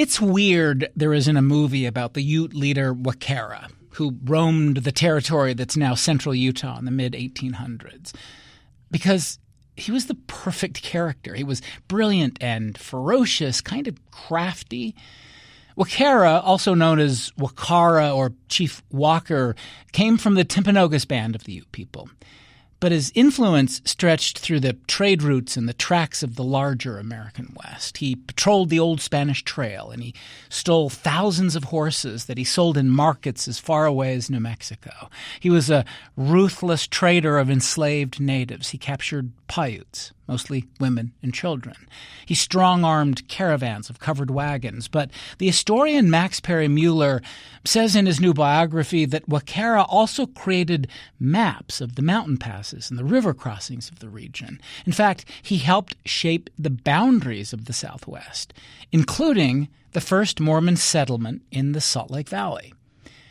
It's weird there isn't a movie about the Ute leader Wakara, who roamed the territory that's now central Utah in the mid-1800s, because he was the perfect character. He was brilliant and ferocious, kind of crafty. Wakara, also known as Wakara or Chief Walker, came from the Timpanogos band of the Ute people. But his influence stretched through the trade routes and the tracks of the larger American West. He patrolled the old Spanish Trail, and he stole thousands of horses that he sold in markets as far away as New Mexico. He was a ruthless trader of enslaved natives. He captured Paiutes, mostly women and children. He strong-armed caravans of covered wagons. But the historian Max Perry Mueller says in his new biography that Wakara also created maps of the mountain passes and the river crossings of the region. In fact, he helped shape the boundaries of the Southwest, including the first Mormon settlement in the Salt Lake Valley.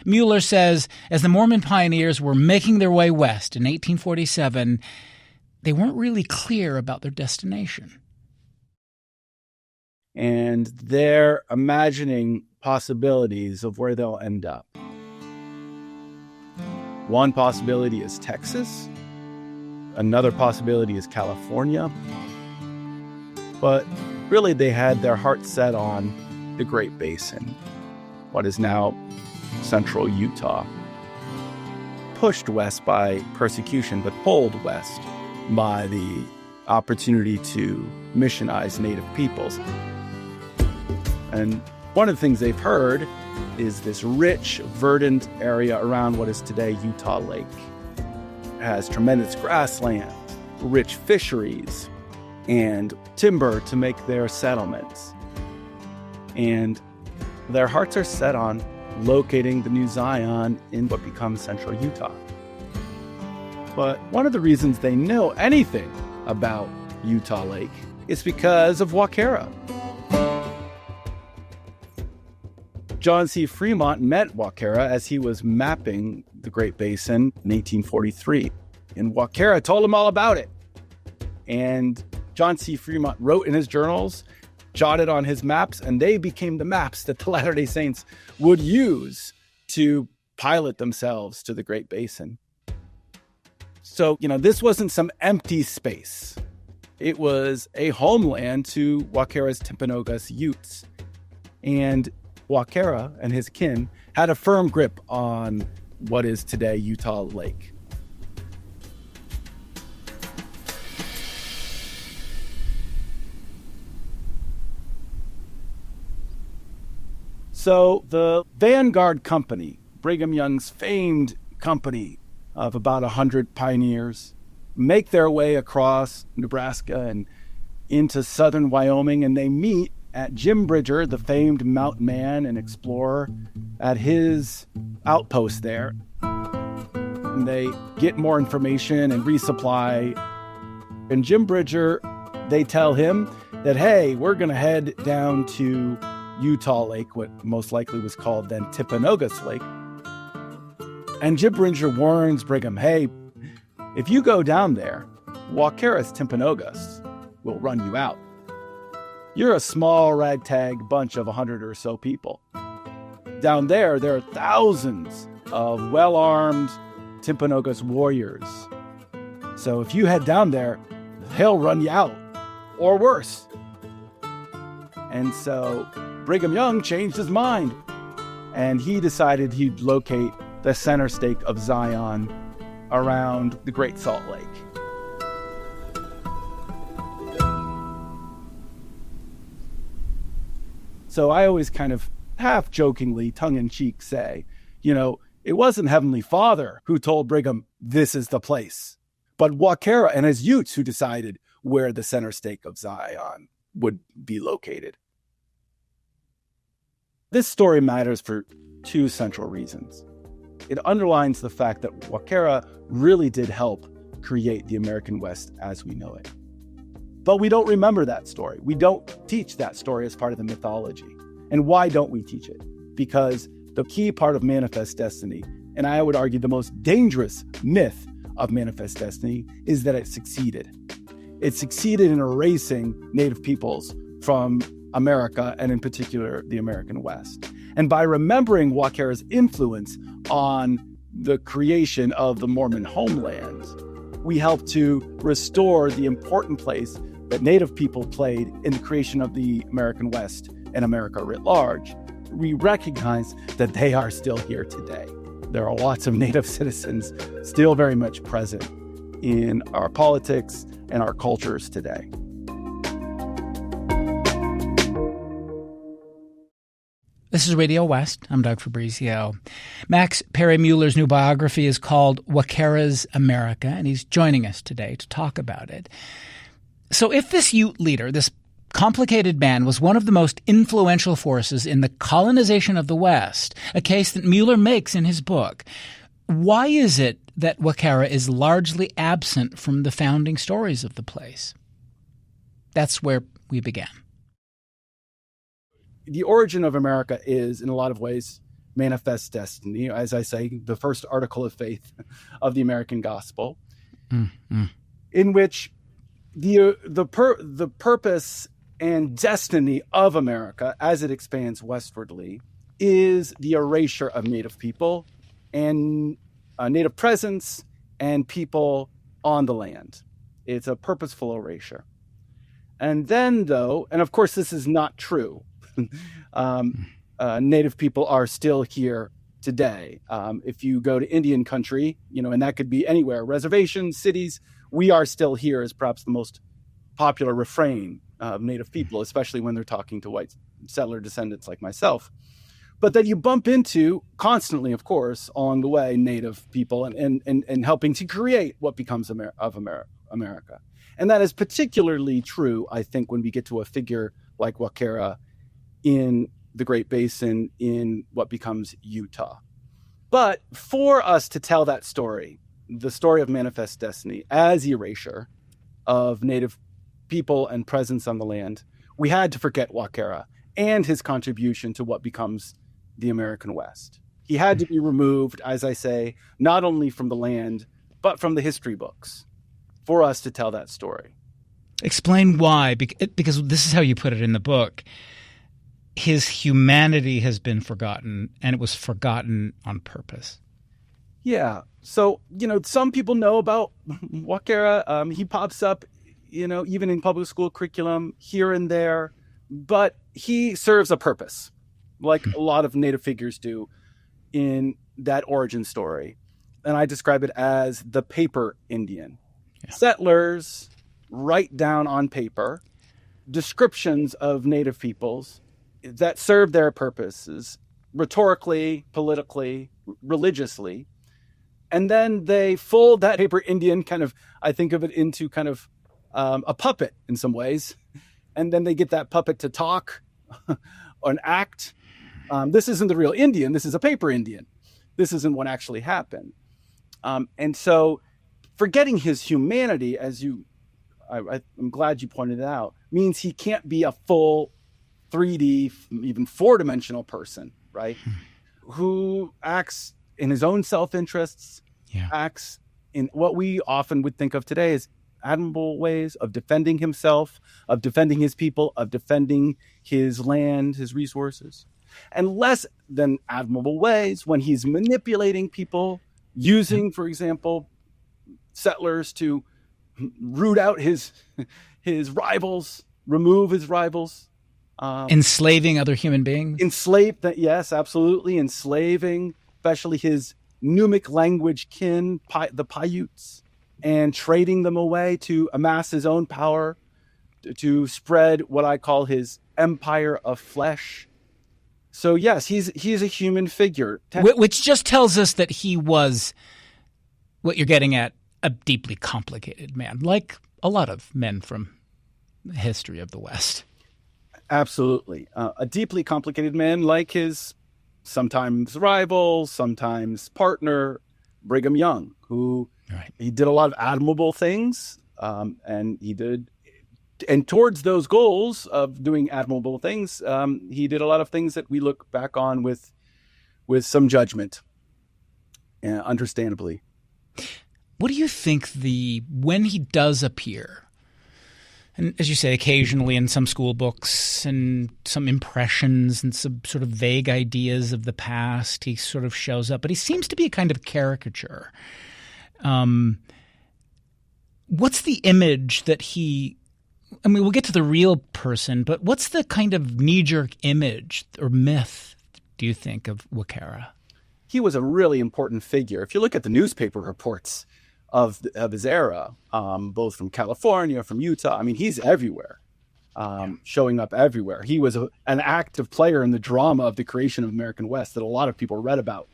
Mueller says as the Mormon pioneers were making their way west in 1847, they weren't really clear about their destination. And they're imagining possibilities of where they'll end up. One possibility is Texas. Another possibility is California. But really, they had their hearts set on the Great Basin, what is now central Utah. Pushed west by persecution, but pulled west by the opportunity to missionize native peoples. And one of the things they've heard is this rich, verdant area around what is today Utah Lake. It has tremendous grassland, rich fisheries, and timber to make their settlements. And their hearts are set on locating the new Zion in what becomes central Utah. But one of the reasons they know anything about Utah Lake is because of Wakara. John C. Fremont met Wakara as he was mapping the Great Basin in 1843. And Wakara told him all about it. And John C. Fremont wrote in his journals, jotted on his maps, and they became the maps that the Latter-day Saints would use to pilot themselves to the Great Basin. So, this wasn't some empty space. It was a homeland to Wakara's Timpanogos Utes. And Wakara and his kin had a firm grip on what is today Utah Lake. So the Vanguard Company, Brigham Young's famed company of about 100 pioneers, make their way across Nebraska and into southern Wyoming, and they meet at Jim Bridger, the famed mountain man and explorer, at his outpost there. And they get more information and resupply. And Jim Bridger, they tell him that, hey, we're going to head down to Utah Lake, what most likely was called then Timpanogos Lake. And Jim Bridger warns Brigham, hey, if you go down there, Wakara's Timpanogos will run you out. You're a small ragtag bunch of 100 or so people. Down there are thousands of well-armed Timpanogos warriors. So if you head down there, he'll run you out, or worse. And so Brigham Young changed his mind, and he decided he'd locate the center stake of Zion around the Great Salt Lake. So I always kind of half-jokingly, tongue-in-cheek say, it wasn't Heavenly Father who told Brigham, this is the place, but Wakara and his Utes who decided where the center stake of Zion would be located. This story matters for two central reasons. It underlines the fact that Wakara really did help create the American West as we know it. But we don't remember that story. We don't teach that story as part of the mythology. And why don't we teach it? Because the key part of Manifest Destiny, and I would argue the most dangerous myth of Manifest Destiny, is that it succeeded. It succeeded in erasing Native peoples from America, and in particular, the American West. And by remembering Wakara's influence on the creation of the Mormon homeland, we help to restore the important place that Native people played in the creation of the American West and America writ large. We recognize that they are still here today. There are lots of Native citizens still very much present in our politics and our cultures today. This is Radio West. I'm Doug Fabrizio. Max Perry Mueller's new biography is called Wakara's America, and he's joining us today to talk about it. So if this Ute leader, this complicated man, was one of the most influential forces in the colonization of the West, a case that Mueller makes in his book, why is it that Wakara is largely absent from the founding stories of the place? That's where we began. The origin of America is, in a lot of ways, manifest destiny. As I say, the first article of faith of the American gospel, in which the purpose and destiny of America, as it expands westwardly, is the erasure of Native people and Native presence and people on the land. It's a purposeful erasure. And then, though, and of course this is not true, Native people are still here today. If you go to Indian country, and that could be anywhere, reservations, cities, we are still here is perhaps the most popular refrain of Native people, especially when they're talking to white settler descendants like myself. But that you bump into constantly, of course, along the way, Native people and helping to create what becomes America. And that is particularly true, I think, when we get to a figure like Wakara in the Great Basin in what becomes Utah. But for us to tell that story, the story of manifest destiny as erasure of Native people and presence on the land, we had to forget Wakara and his contribution to what becomes the American West. He had to be removed, as I say, not only from the land, but from the history books for us to tell that story. Explain why, because this is how you put it in the book. His humanity has been forgotten, and it was forgotten on purpose. Yeah. So, some people know about Wakara. He pops up, even in public school curriculum here and there, but he serves a purpose, like a lot of Native figures do in that origin story. And I describe it as the paper Indian. Yeah. Settlers write down on paper descriptions of Native peoples that serve their purposes rhetorically, politically, religiously. And then they fold that paper Indian I think of it into a puppet in some ways. And then they get that puppet to talk or an act. This isn't the real Indian. This is a paper Indian. This isn't what actually happened. And so forgetting his humanity, I'm glad you pointed it out, means he can't be a full 3D, even 4-dimensional person, right? Who acts in his own self-interests, acts in what we often would think of today as admirable ways of defending himself, of defending his people, of defending his land, his resources, and less than admirable ways when he's manipulating people, using, for example, settlers to root out his rivals, remove his rivals. Enslaving other human beings? Yes, absolutely. Enslaving, especially his Numic language kin, the Paiutes, and trading them away to amass his own power, to spread what I call his empire of flesh. So yes, he's a human figure. Which just tells us that he was, what you're getting at, a deeply complicated man, like a lot of men from the history of the West. Absolutely. A deeply complicated man like his sometimes rival, sometimes partner, Brigham Young, who he did a lot of admirable things, and towards those goals of doing admirable things, he did a lot of things that we look back on with some judgment, understandably. What do you think when he does appear And as you say, occasionally in some school books and some impressions and some sort of vague ideas of the past, he sort of shows up. But he seems to be a kind of caricature. What's the image that he – I mean, we'll get to the real person, but what's the kind of knee-jerk image or myth, do you think, of Wakara? He was a really important figure. If you look at the newspaper reports of his era, both from California, from Utah, I mean, he's everywhere, showing up everywhere. He was an active player in the drama of the creation of American West that a lot of people read about.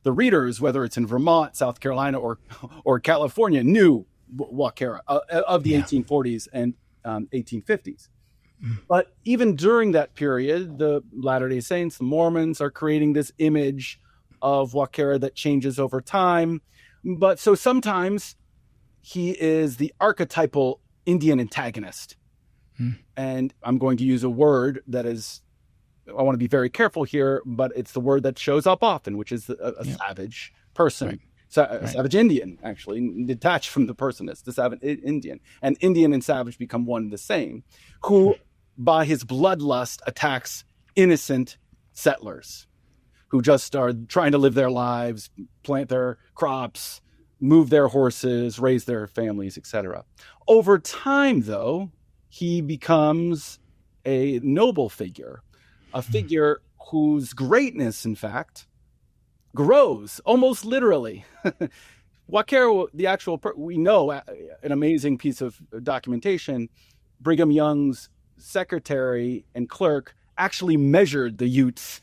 The readers, whether it's in Vermont, South Carolina, or California, knew Wakara of the 1840s and 1850s. But even during that period, the Latter-day Saints, the Mormons, are creating this image of Wakara that changes over time. But so sometimes he is the archetypal Indian antagonist. And I'm going to use a word that is, I want to be very careful here, but it's the word that shows up often, which is a savage person. Right. Savage Indian, actually, detached from the personness, the savage Indian. And Indian and savage become one and the same, who, by his bloodlust, attacks innocent settlers who just are trying to live their lives, plant their crops, move their horses, raise their families, etc. Over time, though, he becomes a noble figure, a figure whose greatness, in fact, grows almost literally. Wakara, the actual, we know an amazing piece of documentation. Brigham Young's secretary and clerk actually measured the Utes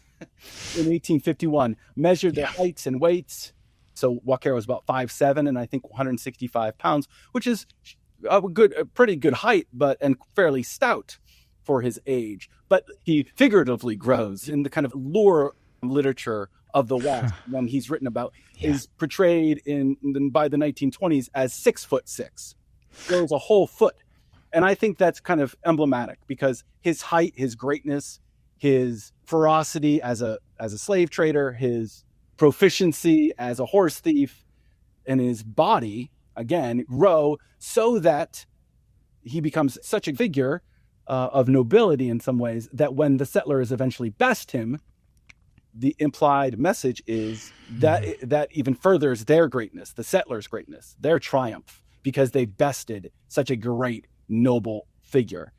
in 1851, measured their heights and weights. So Wakara was about 5'7" and I think 165 pounds, which is a pretty good height, and fairly stout for his age. But he figuratively grows in the kind of lore literature of the West when he's written about is portrayed by the 1920s as 6'6", grows a whole foot. And I think that's kind of emblematic because his height, his greatness, his ferocity as a slave trader, his proficiency as a horse thief, and his body, again, grow so that he becomes such a figure of nobility in some ways that when the settlers eventually best him, the implied message is that even furthers their greatness, the settlers' greatness, their triumph, because they bested such a great, noble figure.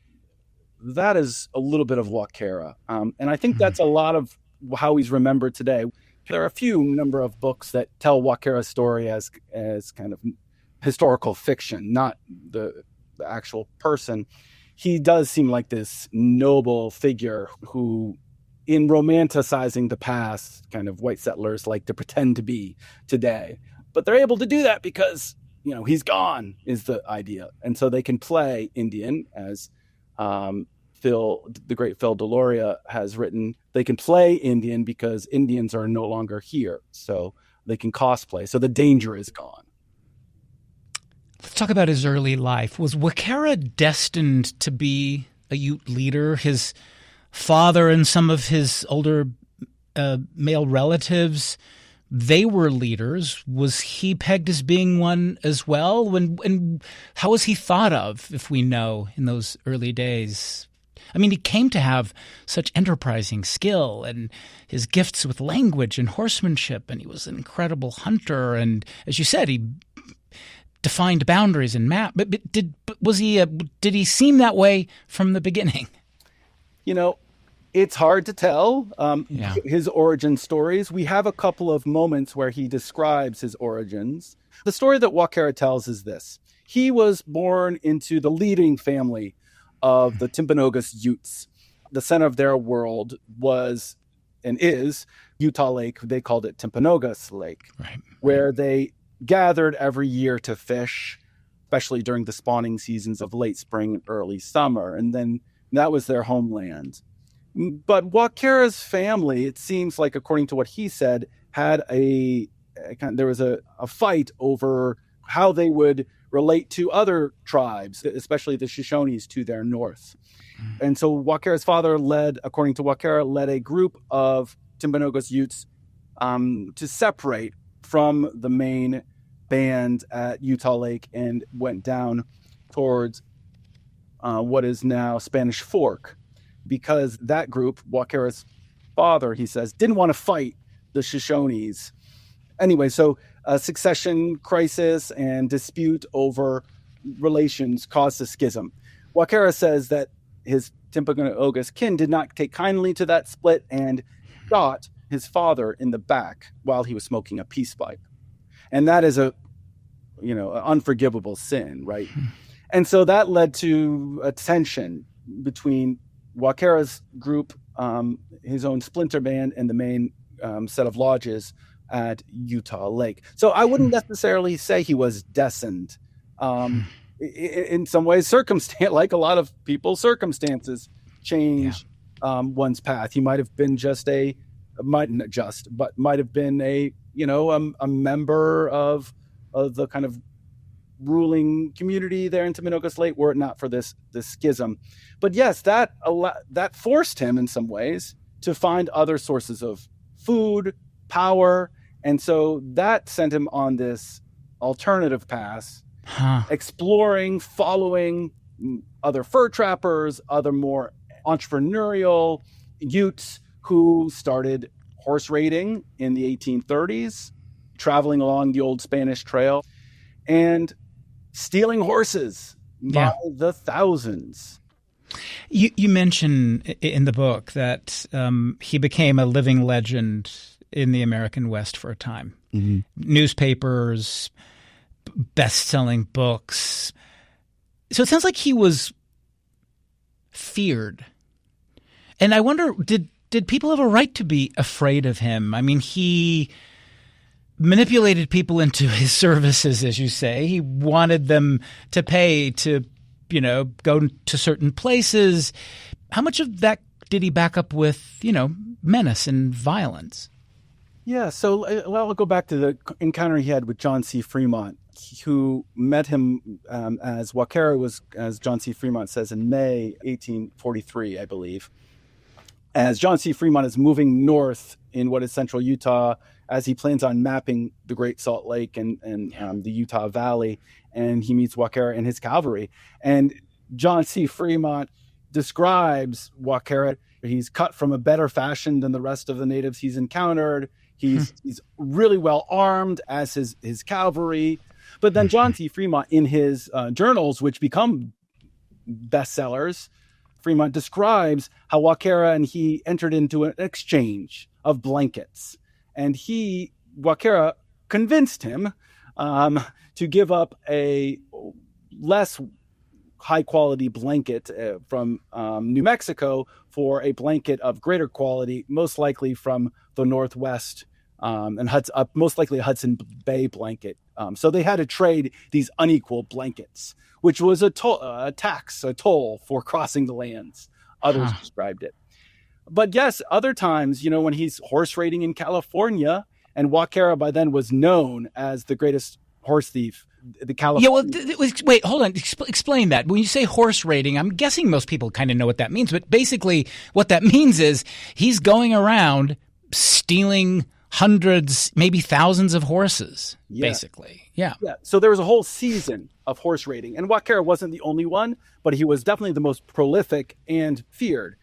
That is a little bit of Wakara. And I think that's a lot of how he's remembered today. There are a number of books that tell Wakara's story as kind of historical fiction, not the actual person. He does seem like this noble figure who, in romanticizing the past, kind of white settlers like to pretend to be today. But they're able to do that because, he's gone is the idea. And so they can play Indian, as the great Phil Deloria has written. They can play Indian because Indians are no longer here. So they can cosplay. So the danger is gone. Let's talk about his early life. Was Wakara destined to be a Ute leader? His father and some of his older male relatives, they were leaders. Was he pegged as being one as well? And how was he thought of, if we know, in those early days? I mean, he came to have such enterprising skill and his gifts with language and horsemanship, and he was an incredible hunter. And as you said, he defined boundaries and map. But did he seem that way from the beginning? It's hard to tell his origin stories. We have a couple of moments where he describes his origins. The story that Wakara tells is this. He was born into the leading family of the Timpanogos Utes. The center of their world was and is Utah Lake. They called it Timpanogos Lake, where they gathered every year to fish, especially during the spawning seasons of late spring and early summer. And then that was their homeland. But Wakara's family, it seems like, according to what he said, had there was a fight over how they would relate to other tribes, especially the Shoshones to their north. And so Wakara's father according to Wakara, led a group of Timpanogos Utes to separate from the main band at Utah Lake and went down towards what is now Spanish Fork, because that group, Wakara's father, he says, didn't want to fight the Shoshones. Anyway, so a succession crisis and dispute over relations caused a schism. Wakara says that his Timpanogos kin did not take kindly to that split and shot his father in the back while he was smoking a peace pipe. And that is an unforgivable sin, right? And so that led to a tension between Wakara's group, his own splinter band, and the main set of lodges at Utah Lake. So I wouldn't necessarily say he was destined. In some ways, like a lot of people, circumstances change one's path. He might have been might have been a member of the kind of ruling community there in Timpanogos Lake, were it not for this schism. But yes, that forced him in some ways to find other sources of food, power, and so that sent him on this alternative path. Exploring, following other fur trappers, other more entrepreneurial Utes who started horse raiding in the 1830s, traveling along the old Spanish Trail, and stealing horses by the thousands. You mention in the book that he became a living legend in the American West for a time. Mm-hmm. Newspapers, best-selling books. So it sounds like he was feared. And I wonder, did people have a right to be afraid of him? I mean, he manipulated people into his services, as you say. He wanted them to pay to, go to certain places. How much of that did he back up with, menace and violence? Yeah, so I'll go back to the encounter he had with John C. Fremont, who met him as Wakara was, as John C. Fremont says, in May 1843, I believe. As John C. Fremont is moving north in what is central Utah, as he plans on mapping the Great Salt Lake and the Utah Valley, and he meets Wakara and his cavalry. And John C. Fremont describes Wakara. He's cut from a better fashion than the rest of the natives he's encountered. He's really well armed as his cavalry. But then John C. Fremont, in his journals, which become bestsellers, Fremont describes how Wakara and he entered into an exchange of blankets. And Wakara convinced him to give up a less high-quality blanket from New Mexico for a blanket of greater quality, most likely from the Northwest, and most likely a Hudson Bay blanket. So they had to trade these unequal blankets, which was a toll for crossing the lands. Others described it. But yes, other times, when he's horse raiding in California, and Wakara by then was known as the greatest horse thief. Wait, hold on. Explain that. When you say horse raiding, I'm guessing most people kind of know what that means. But basically what that means is he's going around stealing hundreds, maybe thousands of horses, basically. Yeah. So there was a whole season of horse raiding. And Wakara wasn't the only one, but he was definitely the most prolific and feared.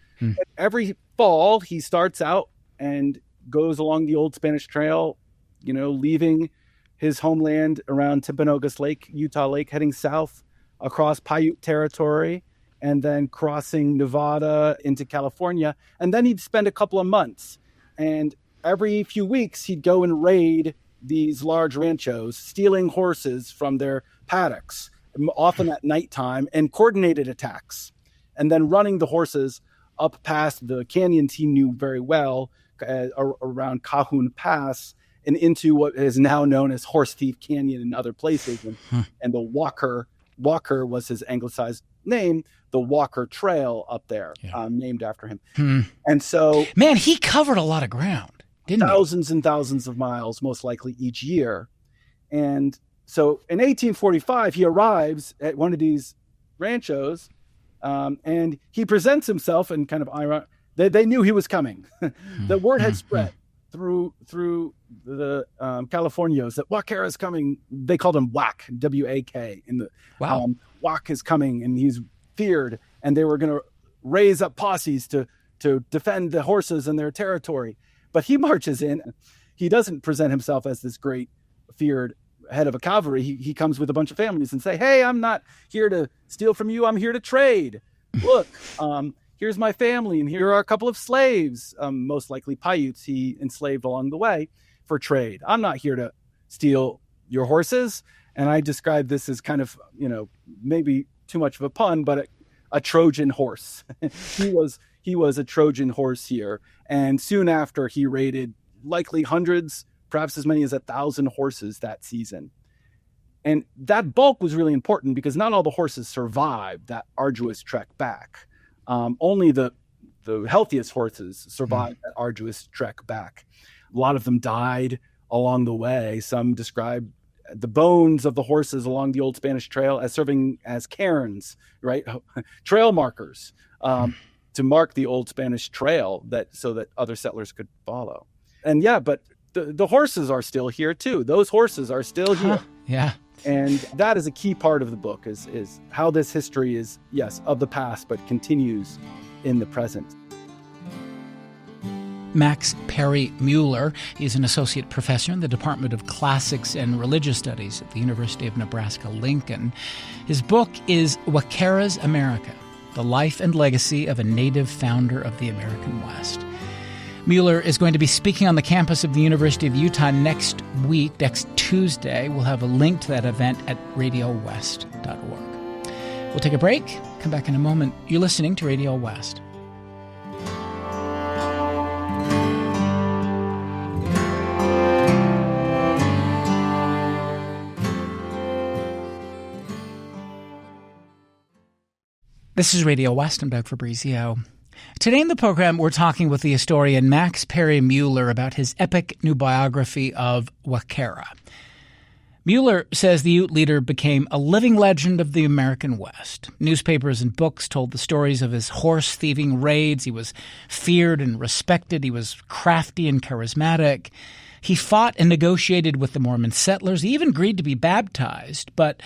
Every fall, he starts out and goes along the old Spanish Trail, leaving his homeland around Timpanogos Lake, Utah Lake, heading south across Paiute territory, and then crossing Nevada into California. And then he'd spend a couple of months. And every few weeks, he'd go and raid these large ranchos, stealing horses from their paddocks, often at nighttime, and coordinated attacks. And then running the horses up past the canyons he knew very well, around Cahoon Pass, and into what is now known as Horse Thief Canyon and other places. And the Walker was his anglicized name, the Walker Trail up there, named after him. And so... Man, he covered a lot of ground, didn't he? Thousands and thousands of miles, most likely each year. And so in 1845, he arrives at one of these ranchos, and he presents himself in kind of ironic... They knew he was coming. The word had spread through the Californios that Wakara is coming. They called him Wak, W-A-K. Wak is coming, and he's feared, and they were going to raise up posses to defend the horses and their territory. But he marches in. He doesn't present himself as this great feared head of a cavalry. He comes with a bunch of families and say, hey, I'm not here to steal from you. I'm here to trade. Look, here's my family, and here are a couple of slaves, most likely Paiutes he enslaved along the way for trade. I'm not here to steal your horses. And I describe this as kind of, maybe too much of a pun, but a Trojan horse. He was a Trojan horse here. And soon after, he raided likely hundreds, perhaps as many as 1,000 horses that season. And that bulk was really important because not all the horses survived that arduous trek back. Only the healthiest horses survived that arduous trek back. A lot of them died along the way. Some describe the bones of the horses along the Old Spanish Trail as serving as cairns, right? Trail markers to mark the Old Spanish Trail so that other settlers could follow. And but the horses are still here too. Those horses are still here. Yeah. And that is a key part of the book is how this history is, yes, of the past, but continues in the present. Max Perry Mueller. He's an associate professor in the Department of Classics and Religious Studies at the University of Nebraska-Lincoln. His book is Wakara's America, the life and legacy of a native founder of the American West. Mueller is going to be speaking on the campus of the University of Utah next Tuesday. We'll have a link to that event at RadioWest.org. We'll take a break, come back in a moment. You're listening to Radio West. This is Radio West. I'm Doug Fabrizio. Today in the program, we're talking with the historian Max Perry Mueller about his epic new biography of Wakara. Mueller says the Ute leader became a living legend of the American West. Newspapers and books told the stories of his horse-thieving raids. He was feared and respected. He was crafty and charismatic. He fought and negotiated with the Mormon settlers. He even agreed to be baptized, but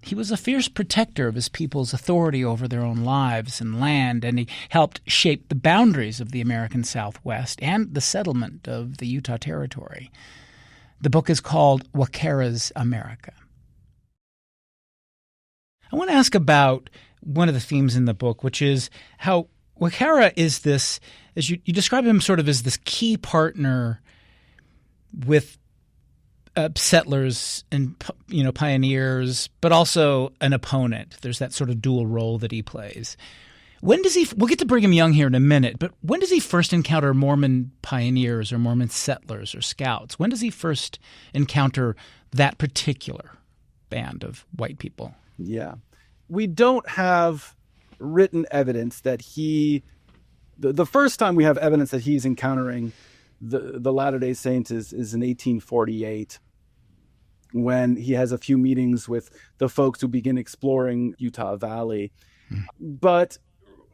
he was a fierce protector of his people's authority over their own lives and land, and he helped shape the boundaries of the American Southwest and the settlement of the Utah Territory. The book is called Wakara's America. I want to ask about one of the themes in the book, which is how Wakara is this, as you describe him sort of as this key partner with settlers and pioneers, but also an opponent. There's that sort of dual role that he plays. When does we'll get to Brigham Young here in a minute, but when does he first encounter Mormon pioneers or Mormon settlers or scouts? When does he first encounter that particular band of white people? Yeah. We don't have written evidence that the first time we have evidence that he's encountering the Latter-day Saints is in 1848, when he has a few meetings with the folks who begin exploring Utah Valley. But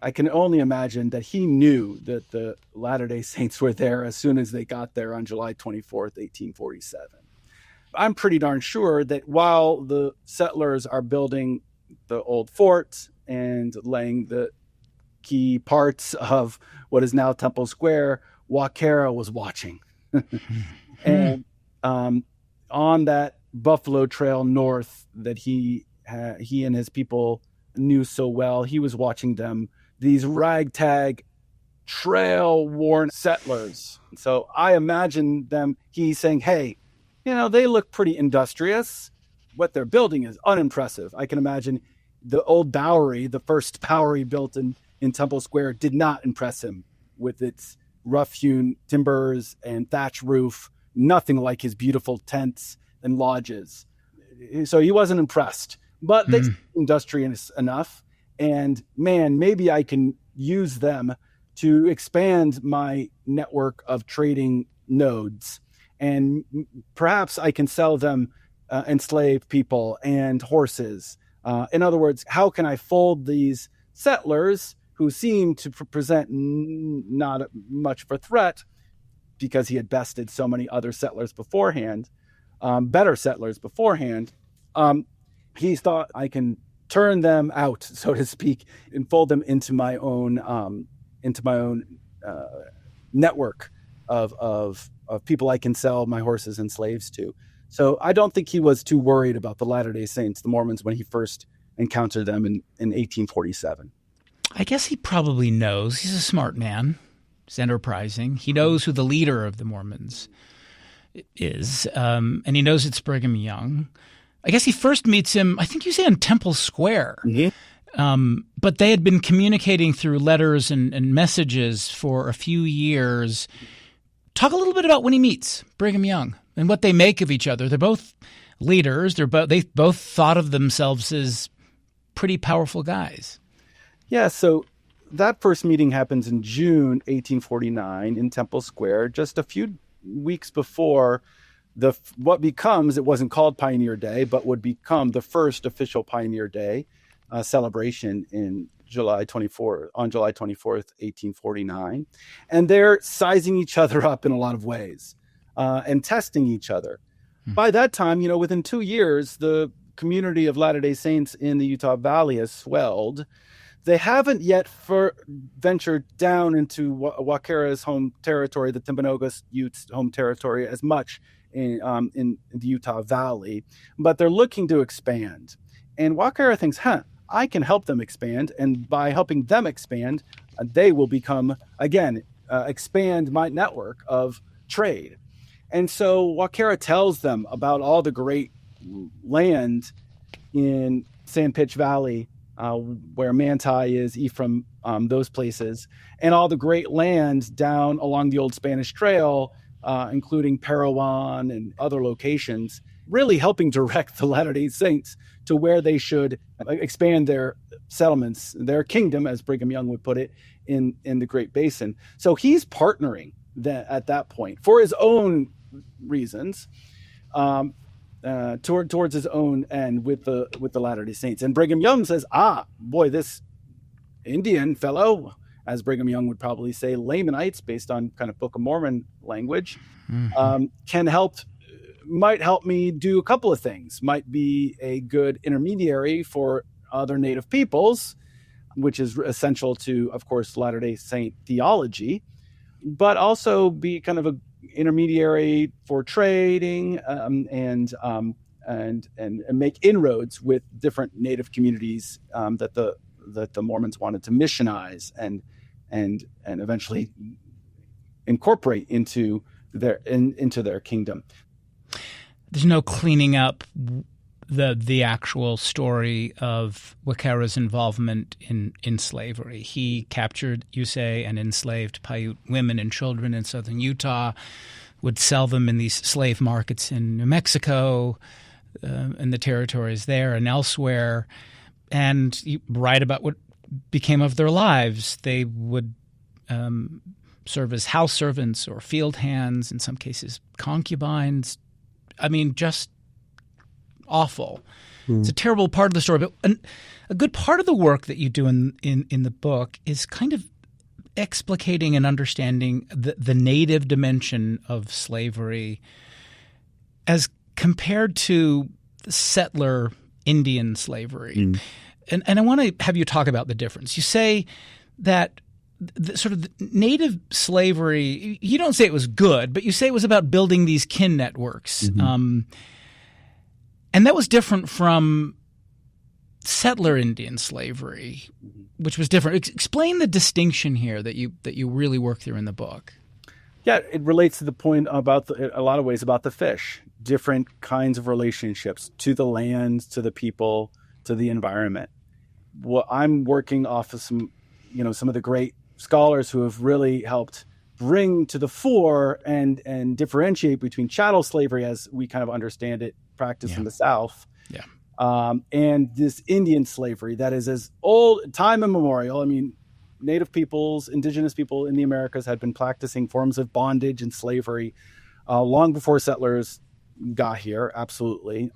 I can only imagine that he knew that the Latter-day Saints were there as soon as they got there on July 24th, 1847. I'm pretty darn sure that while the settlers are building the old fort and laying the key parts of what is now Temple Square, Wakara was watching. And on that Buffalo Trail north that he and his people knew so well, he was watching them, these ragtag, trail-worn settlers. So I imagine he's saying, hey, they look pretty industrious. What they're building is unimpressive. I can imagine the old Bowery, the first Bowery built in Temple Square, did not impress him with its rough-hewn timbers and thatch roof, nothing like his beautiful tents and lodges. So he wasn't impressed, but they're industrious enough. And man, maybe I can use them to expand my network of trading nodes. And perhaps I can sell them enslaved people and horses. In other words, how can I fold these settlers who seemed to present not much of a threat because he had bested so many other settlers beforehand, better settlers beforehand. He thought, I can turn them out, so to speak, and fold them into my own network of people I can sell my horses and slaves to. So I don't think he was too worried about the Latter-day Saints, the Mormons, when he first encountered them in 1847. I guess he probably knows. He's a smart man. He's enterprising. He knows who the leader of the Mormons is, and he knows it's Brigham Young. I guess he first meets him, I think you say, on Temple Square. Mm-hmm. But they had been communicating through letters and messages for a few years. Talk a little bit about when he meets Brigham Young and what they make of each other. They're both leaders. They both thought of themselves as pretty powerful guys. Yeah, so that first meeting happens in June 1849 in Temple Square, just a few weeks before what becomes, it wasn't called Pioneer Day, but would become the first official Pioneer Day celebration on July 24th, 1849. And they're sizing each other up in a lot of ways and testing each other. By that time, within 2 years, the community of Latter-day Saints in the Utah Valley has swelled. They haven't yet ventured down into Wakara's home territory, the Timpanogos Ute home territory, as much in the Utah Valley, but they're looking to expand. And Wakara thinks, I can help them expand, and by helping them expand, they will become, again, expand my network of trade. And so Wakara tells them about all the great land in Sandpitch Valley, where Manti is, Ephraim, those places, and all the great land down along the old Spanish Trail, including Parowan and other locations, really helping direct the Latter-day Saints to where they should expand their settlements, their kingdom, as Brigham Young would put it, in the Great Basin. So he's partnering at that point for his own reasons, towards his own end with the Latter-day Saints. And Brigham Young says, boy, this Indian fellow, as Brigham Young would probably say, Lamanites, based on kind of Book of Mormon language, might help me do a couple of things. Might be a good intermediary for other native peoples, which is essential to, of course, Latter-day Saint theology, but also be kind of a intermediary for trading and make inroads with different native communities that the Mormons wanted to missionize and eventually incorporate into their kingdom. There's no cleaning up the actual story of Wakara's involvement in slavery. He captured, you say, and enslaved Paiute women and children in southern Utah, would sell them in these slave markets in New Mexico, and the territories there and elsewhere, and you write about what became of their lives. They would serve as house servants or field hands, in some cases concubines. I mean, just awful. It's a terrible part of the story, but a good part of the work that you do in the book is kind of explicating and understanding the native dimension of slavery as compared to settler Indian slavery. And I want to have you talk about the difference. You say that the native slavery, you don't say it was good, but you say it was about building these kin networks. And that was different from settler Indian slavery, which was different. Explain the distinction here that you really work through in the book. Yeah, it relates to the point about a lot of ways about the fish, different kinds of relationships to the land, to the people, to the environment. Well, I'm working off of some of the great scholars who have really helped bring to the fore and differentiate between chattel slavery as we kind of understand it, practiced in the South, and this Indian slavery that is as old, time immemorial. I mean, native peoples, indigenous people in the Americas had been practicing forms of bondage and slavery long before settlers got here, absolutely.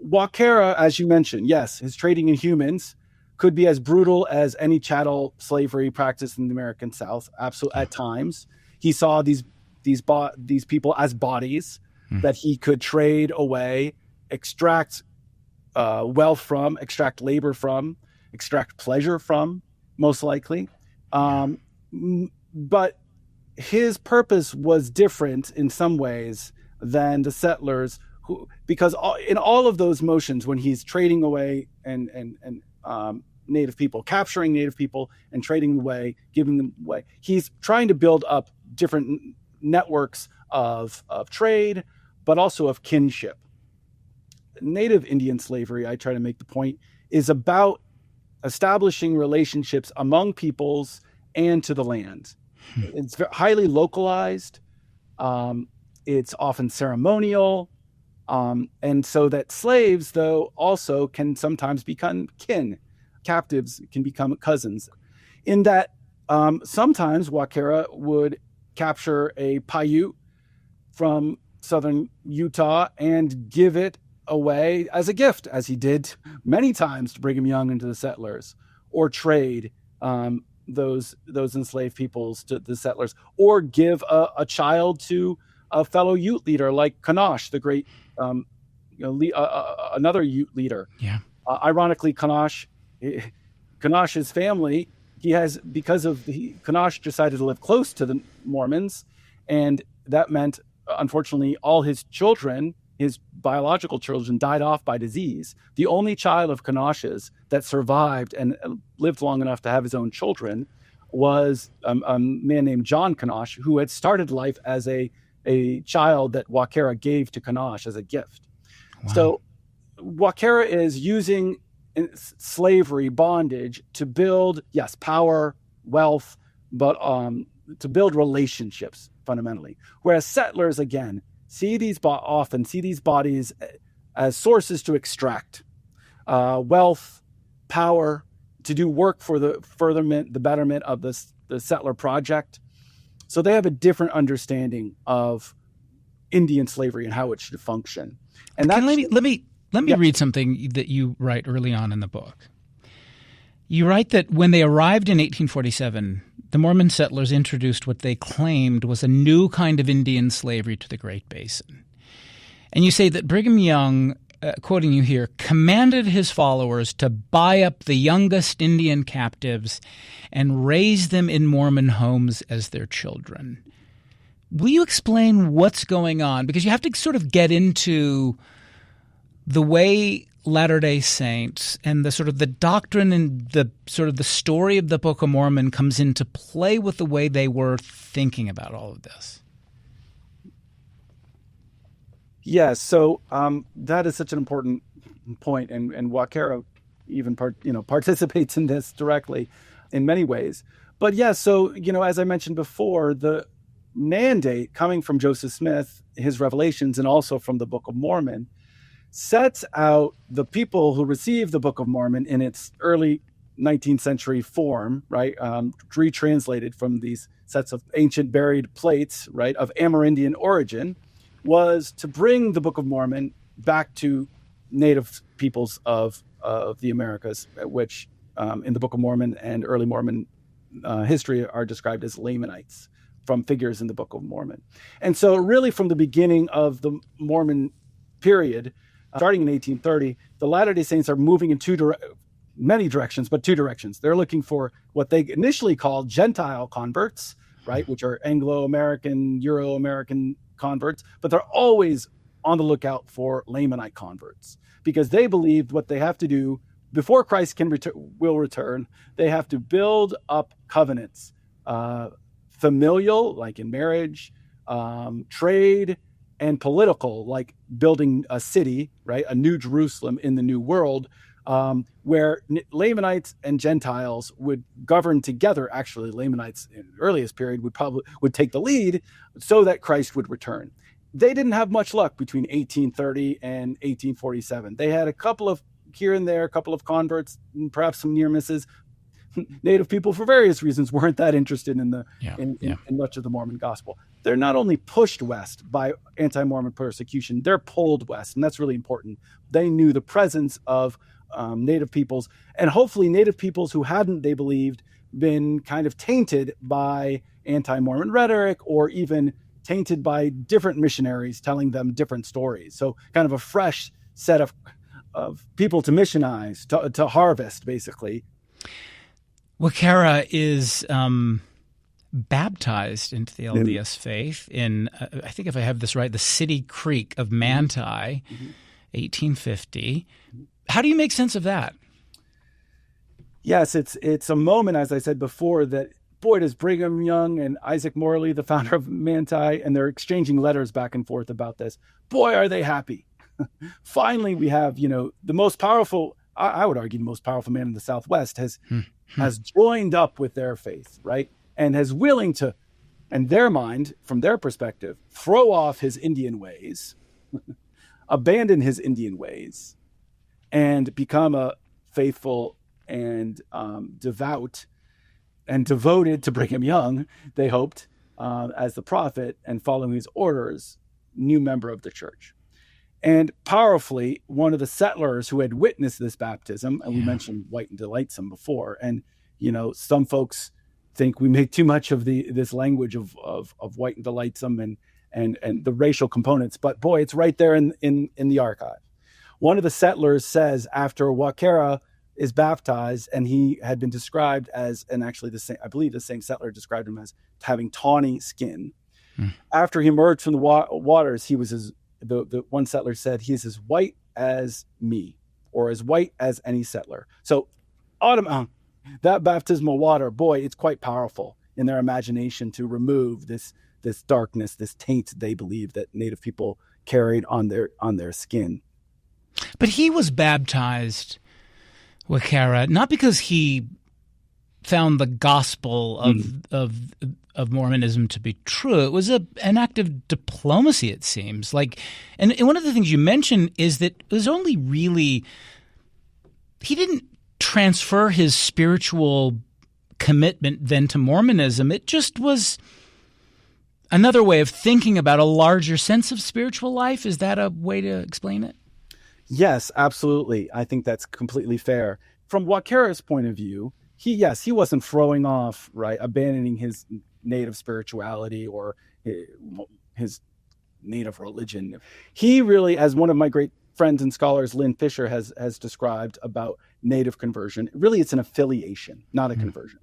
Wakara, as you mentioned, yes, his trading in humans could be as brutal as any chattel slavery practiced in the American South. Absolutely, at times, he saw these people as bodies that he could trade away, extract wealth from, extract labor from, extract pleasure from, most likely. But his purpose was different in some ways than the settlers, because in all of those motions, when he's trading away and Native people, capturing Native people and trading away, giving them away, he's trying to build up different networks of trade, but also of kinship. Native Indian slavery, I try to make the point, is about establishing relationships among peoples and to the land. It's highly localized. It's often ceremonial. And so that slaves, though, also can sometimes become kin. Captives can become cousins. In that sometimes Wakara would capture a Paiute from southern Utah and give it away as a gift, as he did many times to Brigham Young and to the settlers, or trade those enslaved peoples to the settlers, or give a child to a fellow Ute leader like Kanosh, the great another Ute leader. Yeah. Ironically, Kanosh's family, Kanosh decided to live close to the Mormons, and that meant, unfortunately, all his children, his biological children, died off by disease. The only child of Kanosh's that survived and lived long enough to have his own children was a man named John Kanosh, who had started life as a child that Wakara gave to Kanosh as a gift. Wow. So Wakara is using slavery, bondage, to build, yes, power, wealth, but to build relationships fundamentally. Whereas settlers, again, see these bodies as sources to extract wealth, power, to do work for the betterment of the settler project. So they have a different understanding of Indian slavery and how it should function. And let me read something that you write early on in the book. You write that when they arrived in 1847, the Mormon settlers introduced what they claimed was a new kind of Indian slavery to the Great Basin. And you say that Brigham Young, quoting you here, commanded his followers to buy up the youngest Indian captives and raise them in Mormon homes as their children. Will you explain what's going on? Because you have to sort of get into the way Latter-day Saints and the sort of the doctrine and the sort of the story of the Book of Mormon comes into play with the way they were thinking about all of this. Yeah, so that is such an important point, and Wakara even participates in this directly in many ways. But yeah, so as I mentioned before, the mandate coming from Joseph Smith, his revelations, and also from the Book of Mormon, sets out the people who received the Book of Mormon in its early 19th century form, right, retranslated from these sets of ancient buried plates, right, of Amerindian origin, was to bring the Book of Mormon back to native peoples of the Americas, which in the Book of Mormon and early Mormon history are described as Lamanites, from figures in the Book of Mormon. And so really from the beginning of the Mormon period, starting in 1830, the Latter-day Saints are moving in many directions, but two directions. They're looking for what they initially called Gentile converts, right, which are Anglo-American, Euro-American converts, but they're always on the lookout for Lamanite converts, because they believed what they have to do before Christ will return, they have to build up covenants, familial, like in marriage, trade, and political, like building a city, right, a new Jerusalem in the New World, where Lamanites and Gentiles would govern together. Actually, Lamanites in the earliest period would take the lead so that Christ would return. They didn't have much luck between 1830 and 1847. They had a couple of here and there, a couple of converts, and perhaps some near misses. Native people, for various reasons, weren't that interested in much of the Mormon gospel. They're not only pushed west by anti-Mormon persecution, they're pulled west, and that's really important. They knew the presence of Native peoples, and hopefully Native peoples who hadn't, they believed, been kind of tainted by anti-Mormon rhetoric, or even tainted by different missionaries telling them different stories. So kind of a fresh set of people to missionize, to harvest, basically. Wakara is baptized into the LDS faith in, I think if I have this right, the City Creek of Manti, 1850. How do you make sense of that? Yes, it's a moment, as I said before, that, boy, does Brigham Young and Isaac Morley, the founder of Manti, and they're exchanging letters back and forth about this. Boy, are they happy. Finally, we have, the most powerful, I would argue the most powerful man in the Southwest has joined up with their faith, right? And has willing to, in their mind, from their perspective, throw off his Indian ways, abandon his Indian ways, and become a faithful and devout and devoted to Brigham Young, they hoped, as the prophet and following his orders, new member of the church. And powerfully, one of the settlers who had witnessed this baptism, and we mentioned white and delightsome before, and some folks think we make too much of this language of white and delightsome and the racial components, but boy, it's right there in the archive. One of the settlers says after Wakara is baptized, and he had been described as, and actually I believe the same settler described him as having tawny skin. After he emerged from the waters, he was the one settler said, he's as white as me, or as white as any settler. So that baptismal water, boy, it's quite powerful in their imagination to remove this darkness, this taint they believe that Native people carried on their skin. But he was baptized, Wakara, not because he found the gospel of Mormonism to be true. It was an act of diplomacy, it seems. And one of the things you mentioned is that it was only really he didn't transfer his spiritual commitment then to Mormonism. It just was another way of thinking about a larger sense of spiritual life. Is that a way to explain it? Yes, absolutely. I think that's completely fair. From Wakara's point of view, he wasn't throwing off, right, abandoning his native spirituality or his native religion. He really, as one of my great friends and scholars, Lynn Fisher, has described about native conversion, really it's an affiliation, not a conversion.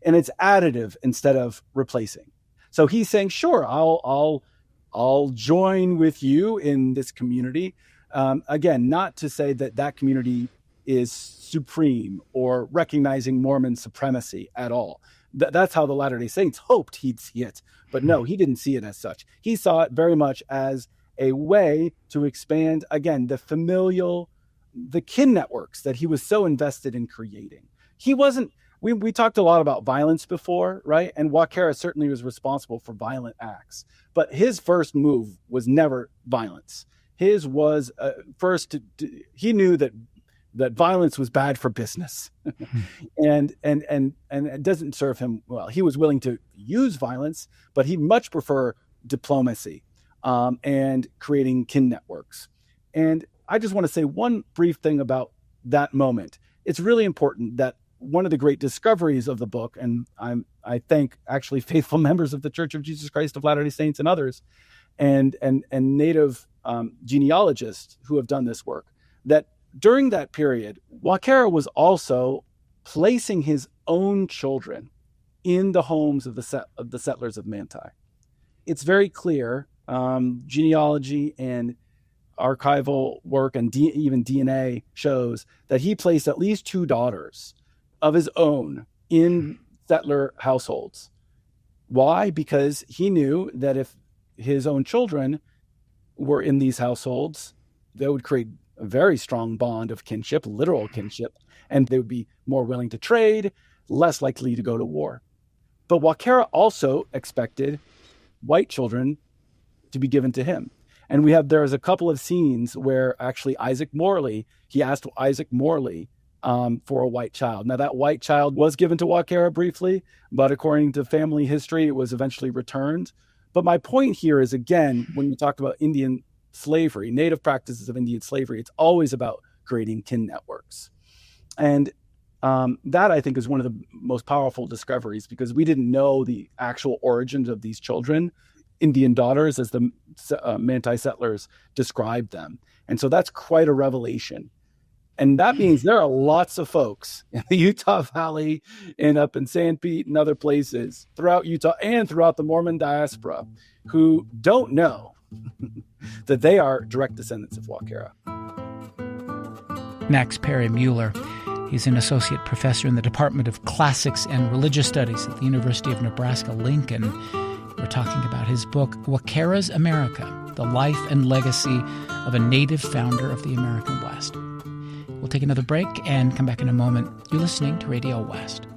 And it's additive instead of replacing. So he's saying, sure, I'll join with you in this community. Again, not to say that community is supreme or recognizing Mormon supremacy at all. That's how the Latter-day Saints hoped he'd see it. But no, he didn't see it as such. He saw it very much as a way to expand, again, the kin networks that he was so invested in creating. He wasn't, we talked a lot about violence before, right? And Wakara certainly was responsible for violent acts. But his first move was never violence. His was he knew that violence was bad for business, and it doesn't serve him well. He was willing to use violence, but he much prefer diplomacy and creating kin networks. And I just want to say one brief thing about that moment. It's really important that one of the great discoveries of the book, and I thank actually faithful members of the Church of Jesus Christ of Latter-day Saints and others, and Native genealogists who have done this work, that during that period, Wakara was also placing his own children in the homes of the settlers of Manti. It's very clear, genealogy and archival work and even DNA shows that he placed at least 2 daughters of his own in settler households. Why? Because he knew that if his own children were in these households, they would create a very strong bond of kinship, literal kinship, and they would be more willing to trade, less likely to go to war. But Wakara also expected white children to be given to him. And there's a couple of scenes where actually he asked Isaac Morley for a white child. Now that white child was given to Wakara briefly, but according to family history, it was eventually returned. But my point here is, again, when we talk about Indian slavery, native practices of Indian slavery, it's always about creating kin networks. And that, I think, is one of the most powerful discoveries, because we didn't know the actual origins of these children, Indian daughters, as the Manti settlers described them. And so that's quite a revelation. And that means there are lots of folks in the Utah Valley and up in San Pete and other places throughout Utah and throughout the Mormon diaspora who don't know that they are direct descendants of Wakara. Max Perry Mueller. He's an associate professor in the Department of Classics and Religious Studies at the University of Nebraska-Lincoln. We're talking about his book, Wakara's America, The Life and Legacy of a Native Founder of the American West. We'll take another break and come back in a moment. You're listening to Radio West.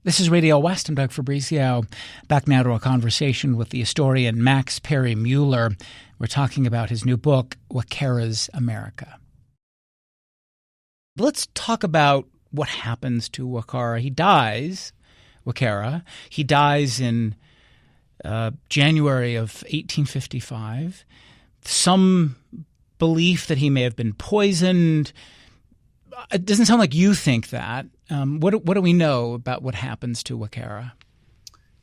This is Radio West. I'm Doug Fabrizio. Back now to a conversation with the historian Max Perry Mueller. We're talking about his new book, Wakara's America. Let's talk about what happens to Wakara. Wakara. He dies in January of 1855. Some belief that he may have been poisoned. It doesn't sound like you think that. What do we know about what happens to Wakara?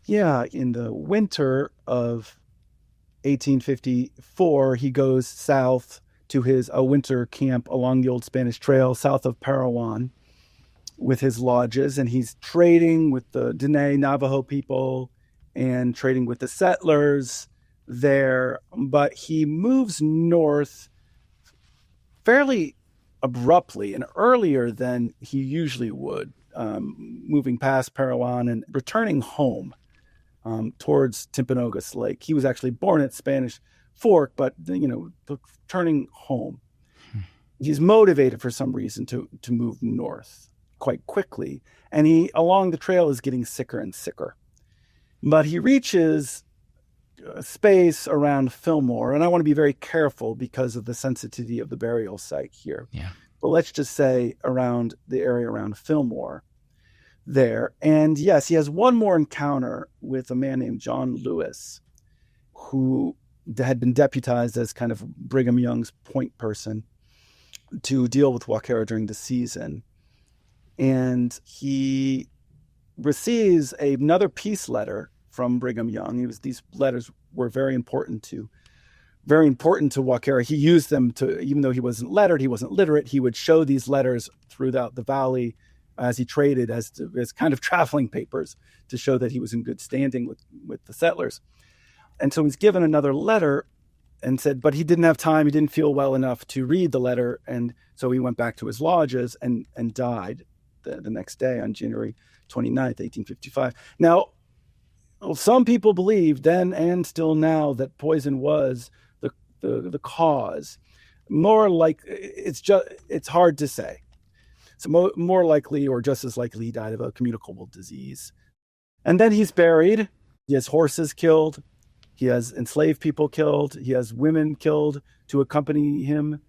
Yeah, in the winter of 1854, he goes south to his winter camp along the old Spanish Trail south of Parowan with his lodges, and he's trading with the Dene Navajo people and trading with the settlers there. But he moves north fairly abruptly and earlier than he usually would, moving past Parowan and returning home towards Timpanogos Lake. He was actually born at Spanish Fork, but turning home. He's motivated for some reason to move north quite quickly, and he along the trail is getting sicker and sicker. But he reaches a space around Fillmore, and I want to be very careful because of the sensitivity of the burial site here. Yeah. But let's just say around the area around Fillmore there. And yes, he has one more encounter with a man named John Lewis, who had been deputized as kind of Brigham Young's point person to deal with Wakara during the season. And he receives another peace letter from Brigham Young. These letters were very important to Wakara. He used them to, even though he wasn't lettered, he wasn't literate, he would show these letters throughout the valley as he traded as kind of traveling papers to show that he was in good standing with the settlers. And so he's given another letter and said, but he didn't have time, he didn't feel well enough to read the letter, and so he went back to his lodges and died the next day on January 29th, 1855. Now, some people believe then and still now that poison was the cause. More like it's hard to say. So more likely or just as likely he died of a communicable disease. And then he's buried. He has horses killed. He has enslaved people killed. He has women killed to accompany him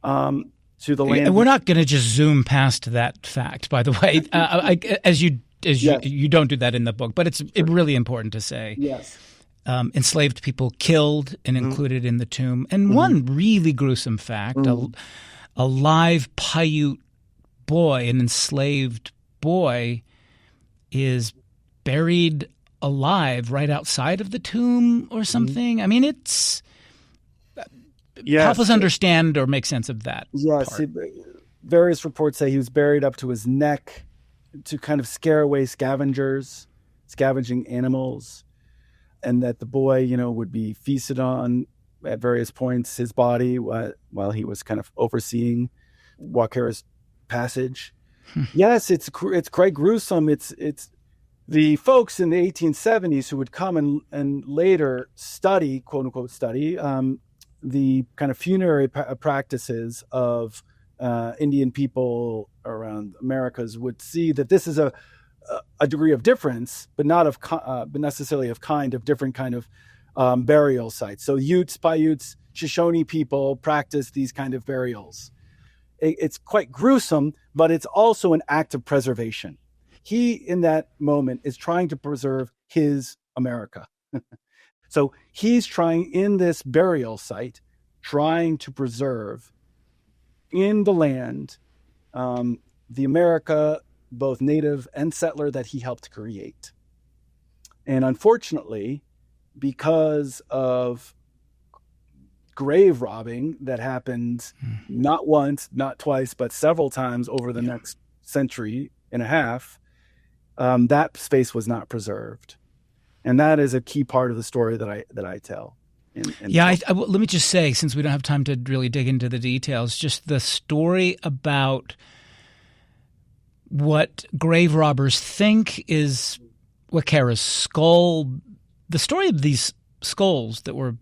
to the land. And we're not going to just zoom past that fact, by the way, you don't do that in the book, but it's really important to say. Yes. Enslaved people killed and included in the tomb. And one really gruesome fact, a live Paiute boy, an enslaved boy, is buried alive right outside of the tomb or something. I mean, it's... help us understand or make sense of that. Yes. Various reports say he was buried up to his neck to kind of scare away scavenging animals, and that the boy, would be feasted on at various points, his body, while he was kind of overseeing Wakara's passage. Yes, it's quite gruesome. It's the folks in the 1870s who would come and later study, quote unquote study, the kind of funerary practices of Indian people around Americas would see that this is a degree of difference, but not necessarily of different kind of burial sites. So Utes, Paiutes, Shoshone people practice these kind of burials. It's quite gruesome, but it's also an act of preservation. He, in that moment, is trying to preserve his America. So he's trying, in this burial site, trying to preserve in the land the America both native and settler, that he helped create. And unfortunately, because of grave robbing that happened not once, not twice, but several times over the next century and a half, that space was not preserved. And that is a key part of the story that I tell. Let me just say, since we don't have time to really dig into the details, just the story about what grave robbers think is Wakara's skull. The story of these skulls that were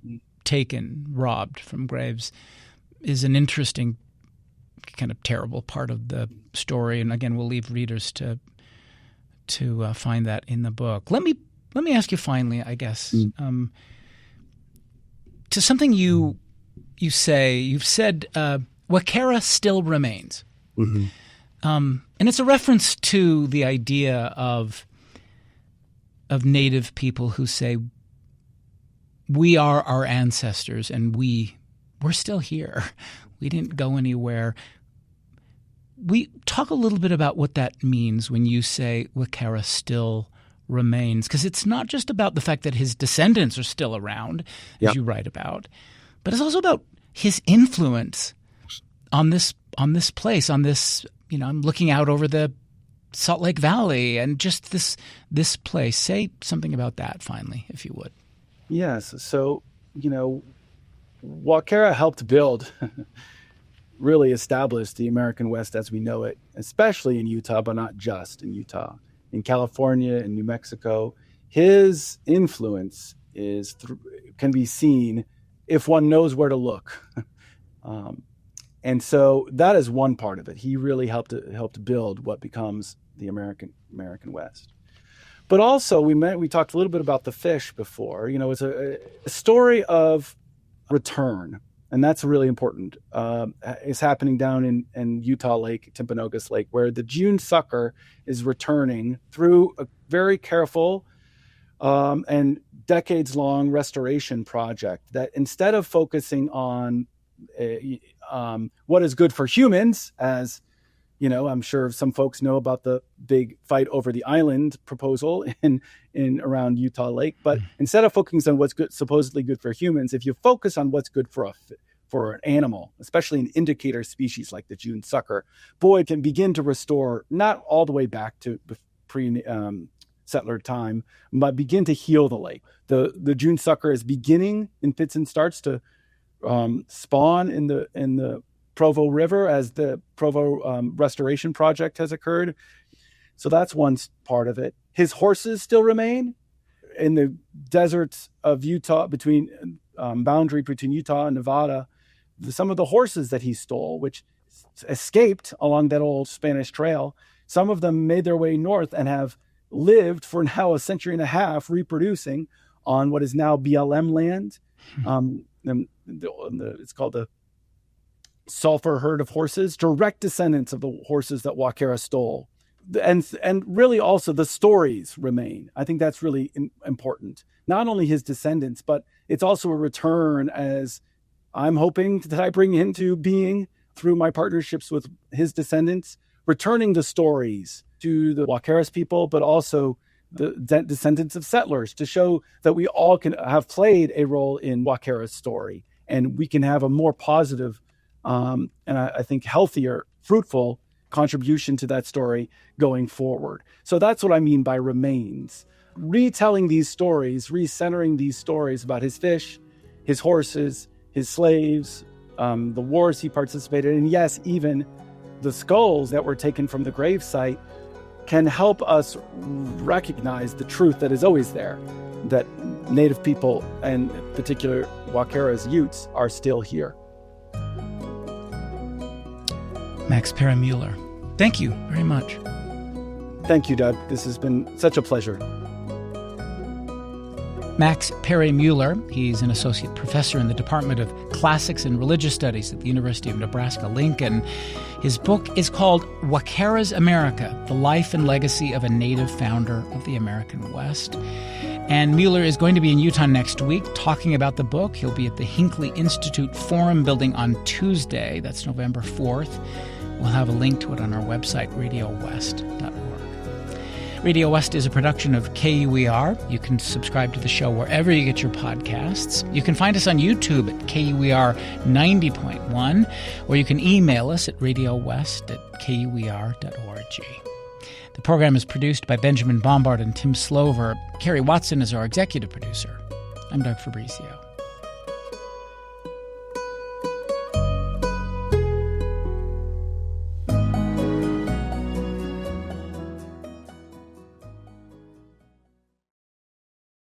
robbed from graves, is an interesting, kind of terrible part of the story. And again, we'll leave readers to find that in the book. Let me ask you finally, I guess, to something you've said, Wakara still remains. Mm-hmm. And it's a reference to the idea of Native people who say, we are our ancestors and we're still here. We didn't go anywhere. We talk a little bit about what that means when you say Wakara still remains, because it's not just about the fact that his descendants are still around, as you write about, but it's also about his influence on this place, on this, I'm looking out over the Salt Lake Valley and just this place. Say something about that finally, if you would. Yes. So, Wakara helped build, really establish the American West as we know it, especially in Utah, but not just in Utah. In California and New Mexico, his influence can be seen if one knows where to look. And so that is one part of it. He really helped build what becomes the American West. But also, we talked a little bit about the fish before. It's a story of return, and that's really important. It's happening down in Utah Lake, Timpanogos Lake, where the June sucker is returning through a very careful and decades-long restoration project that, instead of focusing on what is good for humans, as I'm sure some folks know about the big fight over the island proposal in around Utah Lake. But instead of focusing on what's supposedly good for humans, if you focus on what's good for an animal, especially an indicator species like the June sucker, boy, it can begin to restore, not all the way back to pre-settler time, but begin to heal the lake. The June sucker is beginning in fits and starts to spawn in the Provo River as the Provo restoration project has occurred. So that's one part of it. His horses still remain in the deserts of Utah, between boundary between Utah and Nevada. Some of the horses that he stole, which escaped along that old Spanish trail, some of them made their way north and have lived for now a century and a half, reproducing on what is now BLM land. It's called the Sulphur herd of horses, direct descendants of the horses that Wakara stole. And really also the stories remain. I think that's really important. Not only his descendants, but it's also a return, as I'm hoping that I bring into being through my partnerships with his descendants, returning the stories to the Wakara's people, but also the descendants of settlers, to show that we all can have played a role in Wakara's story, and we can have a more positive and I think healthier, fruitful contribution to that story going forward. So that's what I mean by remains. Retelling these stories, recentering these stories about his fish, his horses, his slaves, the wars he participated in, yes, even the skulls that were taken from the gravesite, can help us recognize the truth that is always there, that Native people, and in particular Wakara's Utes, are still here. Max Perry Mueller, thank you very much. Thank you, Doug. This has been such a pleasure. Max Perry Mueller, he's an associate professor in the Department of Classics and Religious Studies at the University of Nebraska-Lincoln. His book is called Wakara's America, The Life and Legacy of a Native Founder of the American West. And Mueller is going to be in Utah next week talking about the book. He'll be at the Hinckley Institute Forum building on Tuesday. That's November 4th. We'll have a link to it on our website, radiowest.org. Radio West is a production of KUER. You can subscribe to the show wherever you get your podcasts. You can find us on YouTube at KUER 90.1, or you can email us at radiowest@kuer.org. The program is produced by Benjamin Bombard and Tim Slover. Carrie Watson is our executive producer. I'm Doug Fabrizio.